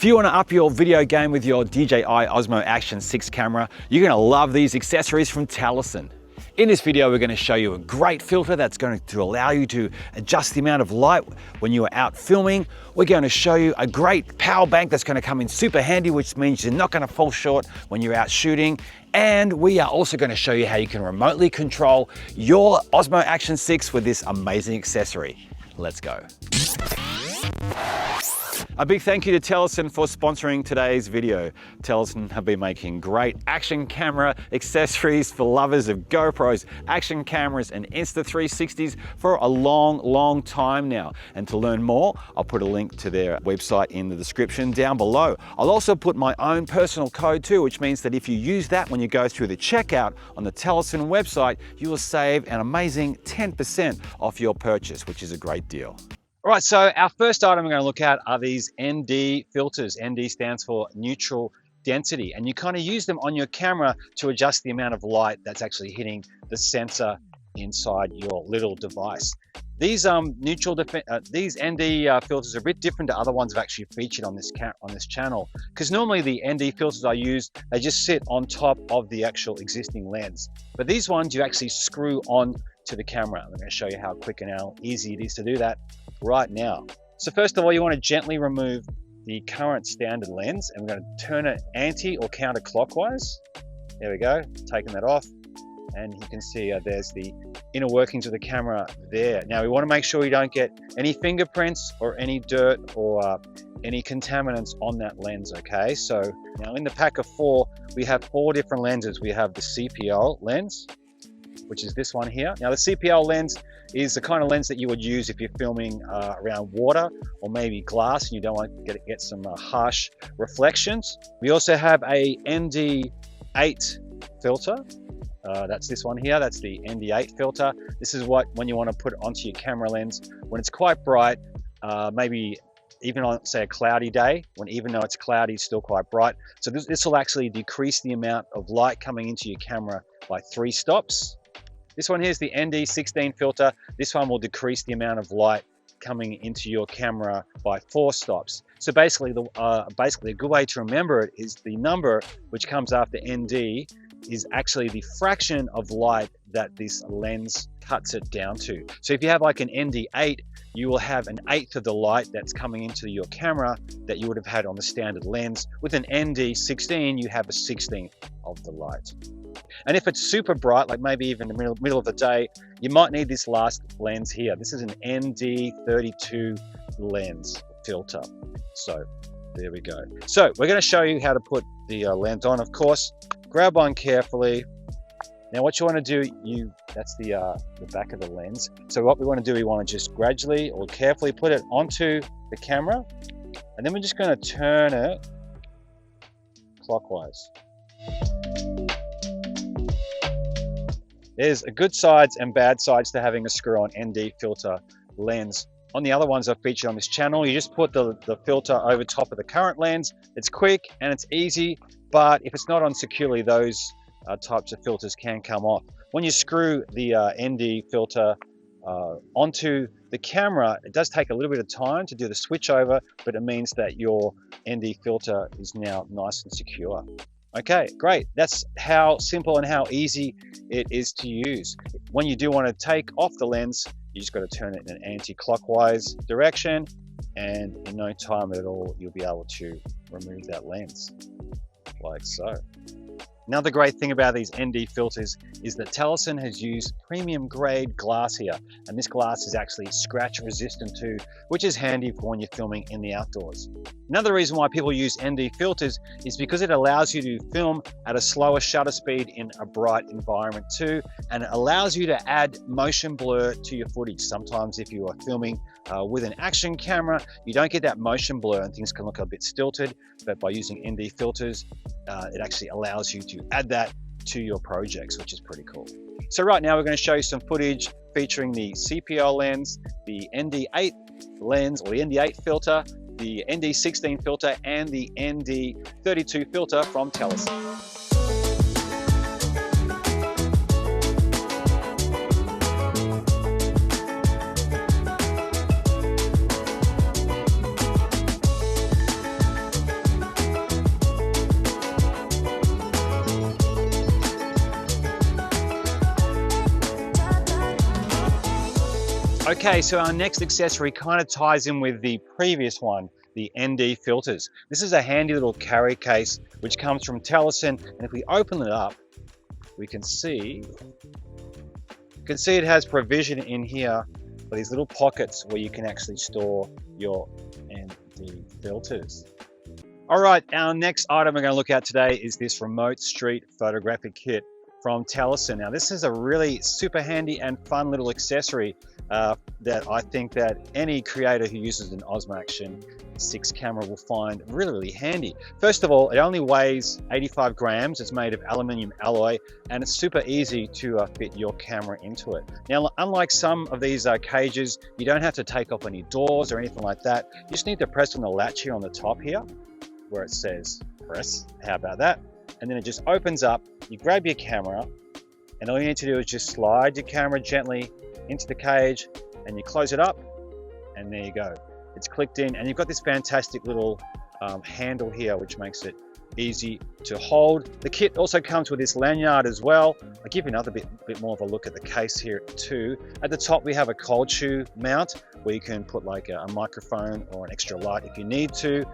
you want to up your video game with your DJI Osmo Action 6 camera, you're going to love these accessories from Telesin. In this video, we're going to show you a great filter that's going to allow you to adjust the amount of light when you are out filming. We're going to show you a great power bank that's going to come in super handy, which means you're not going to fall short when you're out shooting. And we are also going to show you how you can remotely control your Osmo Action 6 with this amazing accessory. Let's go. A big thank you to Telesin for sponsoring today's video. Telesin have been making great action camera accessories for lovers of GoPros, action cameras and Insta360s for a long time now. And to learn more, I'll put a link to their website in the description down below. I'll also put my own personal code too, which means that if you use that when you go through the checkout on the Telesin website, you will save an amazing 10% off your purchase, which is a great deal. All right, so our first item we're going to look at are these ND filters. ND stands for neutral density, and you kind of use them on your camera to adjust the amount of light that's actually hitting the sensor inside your little device. These these ND filters are a bit different to other ones I've actually featured on this channel, because normally the ND filters I use, they just sit on top of the actual existing lens. But these ones you actually screw on to the camera. I'm going to show you how quick and how easy it is to do that right now. So first of all, you want to gently remove the current standard lens, and we're going to turn it anti or counterclockwise. There we go, taking that off, and you can see there's the inner workings of the camera there. Now we want to make sure you don't get any fingerprints or any dirt or any contaminants on that lens, okay? So now in the pack of 4, we have 4 different lenses. We have the CPL lens, which is this one here. Now the CPL lens is the kind of lens that you would use if you're filming around water or maybe glass and you don't want to get some harsh reflections. We also have a ND8 filter. That's this one here, that's the ND8 filter. This is when you want to put it onto your camera lens when it's quite bright, maybe even on, say, a cloudy day, when even though it's cloudy, it's still quite bright. So this will actually decrease the amount of light coming into your camera by 3 stops. This one here is the ND16 filter. This one will decrease the amount of light coming into your camera by 4 stops. So basically, a good way to remember it is the number which comes after ND is actually the fraction of light that this lens cuts it down to. So if you have like an ND8, you will have an 1/8 of the light that's coming into your camera that you would have had on the standard lens. With an ND16, you have a 1/16 of the light. And if it's super bright, like maybe even the middle of the day, you might need this last lens here. This is an ND32 lens filter. So there we go. So we're going to show you how to put the lens on, of course. Grab one carefully. Now what you want to do, that's the back of the lens. So what we want to do, we want to just gradually or carefully put it onto the camera, and then we're just going to turn it clockwise. There's a good sides and bad sides to having a screw-on ND filter lens. On the other ones I've featured on this channel, you just put the filter over top of the current lens. It's quick and it's easy, but if it's not on securely, those types of filters can come off. When you screw the ND filter onto the camera, it does take a little bit of time to do the switch over, but it means that your ND filter is now nice and secure. Okay, great. That's how simple and how easy it is to use. When you do want to take off the lens, you just got to turn it in an anti-clockwise direction, and in no time at all, you'll be able to remove that lens, like so. Another great thing about these ND filters is that Telesin has used premium grade glass here, and this glass is actually scratch resistant too, which is handy for when you're filming in the outdoors. Another reason why people use ND filters is because it allows you to film at a slower shutter speed in a bright environment too, and it allows you to add motion blur to your footage. Sometimes if you are filming with an action camera, you don't get that motion blur and things can look a bit stilted, but by using ND filters, it actually allows you to add that to your projects, which is pretty cool. So right now we're going to show you some footage featuring the CPL lens, the ND8 lens or the ND8 filter, the ND16 filter and the ND32 filter from Telesin. Okay, so our next accessory kind of ties in with the previous one, the ND filters. This is a handy little carry case which comes from Telesin, and if we open it up, we can see it has provision in here for these little pockets where you can actually store your ND filters. All right, our next item we're going to look at today is this remote street photographic kit from Telesin. Now, this is a really super handy and fun little accessory that I think that any creator who uses an Osmo Action 6 camera will find really, really handy. First of all, it only weighs 85 grams. It's made of aluminium alloy, and it's super easy to fit your camera into it. Now, unlike some of these cages, you don't have to take off any doors or anything like that. You just need to press on the latch here on the top here, where it says press. How about that? And then it just opens up. You grab your camera, and all you need to do is just slide your camera gently into the cage, and you close it up, and there you go. It's clicked in, and you've got this fantastic little handle here, which makes it easy to hold. The kit also comes with this lanyard as well. I'll give you another bit more of a look at the case here too. At the top, we have a cold shoe mount where you can put like a microphone or an extra light if you need to.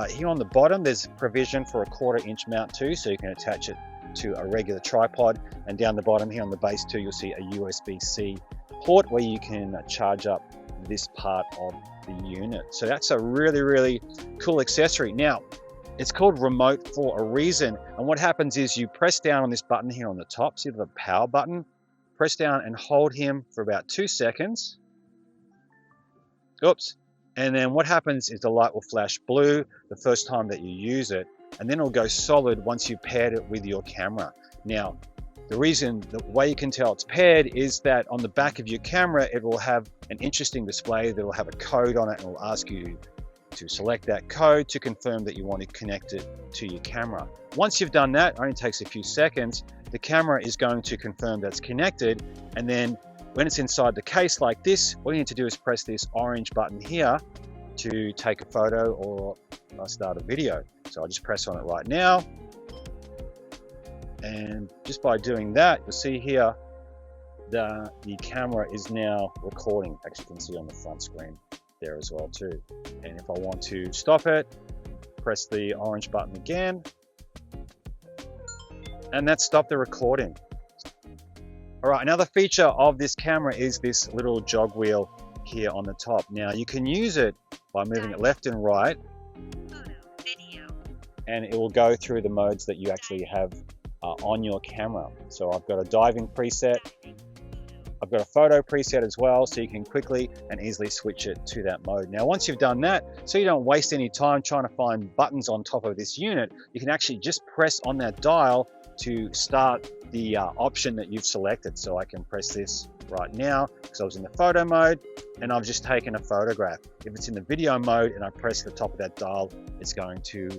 Here on the bottom, there's provision for a 1/4 inch mount too, so you can attach it to a regular tripod. And down the bottom here on the base too, you'll see a USB-C port where you can charge up this part of the unit. So that's a really, really cool accessory. Now, it's called remote for a reason. And what happens is you press down on this button here on the top, see the power button? Press down and hold him for about 2 seconds. Oops. And then what happens is the light will flash blue the first time that you use it, and then it'll go solid once you've paired it with your camera. Now, the way you can tell it's paired is that on the back of your camera, it will have an interesting display that will have a code on it, and will ask you to select that code to confirm that you want to connect it to your camera. Once you've done that, it only takes a few seconds, the camera is going to confirm that's connected, and then when it's inside the case like this, all you need to do is press this orange button here to take a photo or start a video. So I'll just press on it right now. And just by doing that, you'll see here the camera is now recording. Actually, you can see on the front screen there as well too. And if I want to stop it, press the orange button again, and that stopped the recording. All right, another feature of this camera is this little jog wheel here on the top. Now, you can use it by moving it left and right, and it will go through the modes that you actually have on your camera. So I've got a diving preset, I've got a photo preset as well, so you can quickly and easily switch it to that mode. Now, once you've done that, so you don't waste any time trying to find buttons on top of this unit, you can actually just press on that dial to start the option that you've selected. So I can press this right now because I was in the photo mode and I've just taken a photograph. If it's in the video mode and I press the top of that dial, it's going to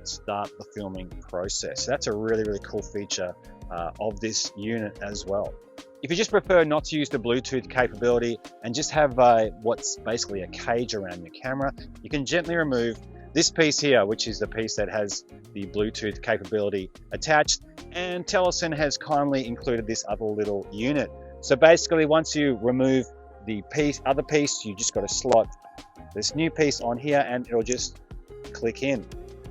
start the filming process. So that's a really, really cool feature of this unit as well. If you just prefer not to use the Bluetooth capability and just have what's basically a cage around your camera, you can gently remove this piece here, which is the piece that has the Bluetooth capability attached, and Telesin has kindly included this other little unit. So basically, once you remove the other piece, you just got to slot this new piece on here and it'll just click in.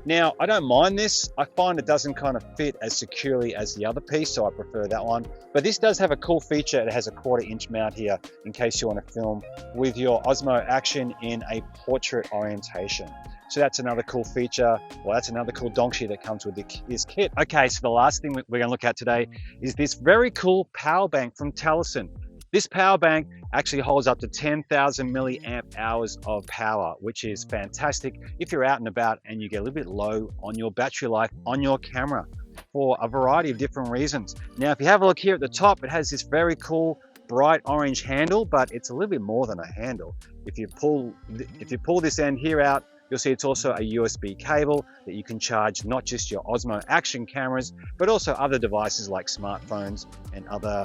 Now, I don't mind this. I find it doesn't kind of fit as securely as the other piece, so I prefer that one. But this does have a cool feature. It has a 1/4 inch mount here in case you want to film with your Osmo Action in a portrait orientation. So that's another cool feature. Well, that's another cool donkey that comes with this kit. Okay, so the last thing we're gonna look at today is this very cool power bank from Telesin. This power bank actually holds up to 10,000 milliamp hours of power, which is fantastic if you're out and about and you get a little bit low on your battery life on your camera for a variety of different reasons. Now, if you have a look here at the top, it has this very cool bright orange handle, but it's a little bit more than a handle. If you pull this end here out, you'll see it's also a USB cable that you can charge not just your Osmo Action cameras, but also other devices like smartphones and other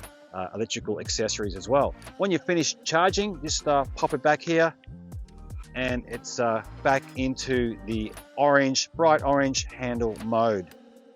electrical accessories as well. When you're finished charging, just pop it back here and it's back into the bright orange handle mode.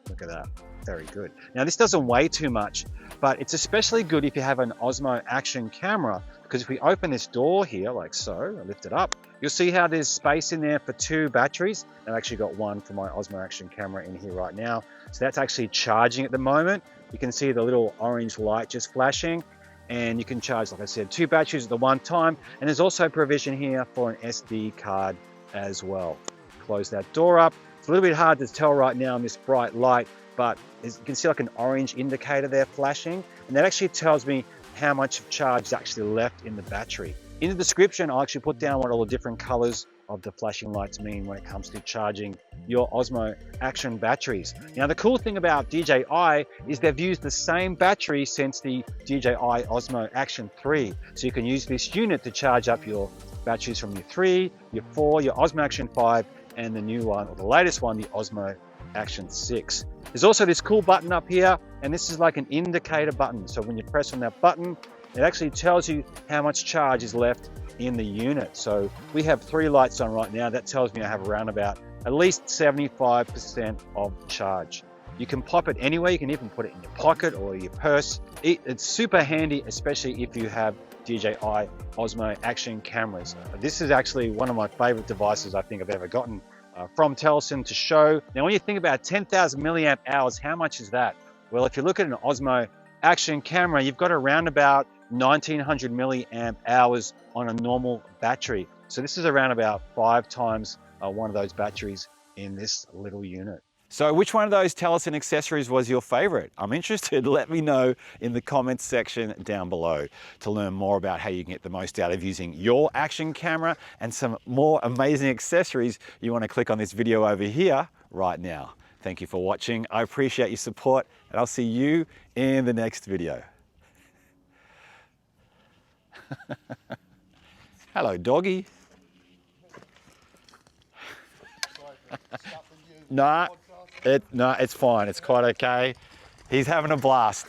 Look at that. Very good. Now this doesn't weigh too much, but it's especially good if you have an Osmo Action camera, because if we open this door here like so, I lift it up, you'll see how there's space in there for 2 batteries. I've actually got one for my Osmo Action camera in here right now. So that's actually charging at the moment. You can see the little orange light just flashing, and you can charge, like I said, 2 batteries at the one time. And there's also provision here for an SD card as well. Close that door up. It's a little bit hard to tell right now in this bright light, but you can see like an orange indicator there flashing, and that actually tells me how much charge is actually left in the battery. In the description, I'll actually put down what all the different colors of the flashing lights mean when it comes to charging your Osmo Action batteries. Now, the cool thing about DJI is they've used the same battery since the DJI Osmo Action 3. So you can use this unit to charge up your batteries from your 3, your 4, your Osmo Action 5, and the new one, or the latest one, the Osmo Action 6. There's also this cool button up here, and this is like an indicator button. So when you press on that button, it actually tells you how much charge is left in the unit. So we have 3 lights on right now. That tells me I have around about at least 75% of charge. You can pop it anywhere. You can even put it in your pocket or your purse. It's super handy, especially if you have DJI Osmo Action cameras. This is actually one of my favorite devices I think I've ever gotten from Telesin to show. Now, when you think about 10,000 milliamp hours, how much is that? Well, if you look at an Osmo Action camera, you've got around about 1900 milliamp hours on a normal battery. So this is around about 5 times one of those batteries in this little unit. So which one of those Telesin accessories was your favorite? I'm interested. Let me know in the comments section down below. To learn more about how you can get the most out of using your action camera and some more amazing accessories, you want to click on this video over here right now. Thank you for watching. I appreciate your support, and I'll see you in the next video. Hello, doggy. No, it's fine. It's quite okay. He's having a blast.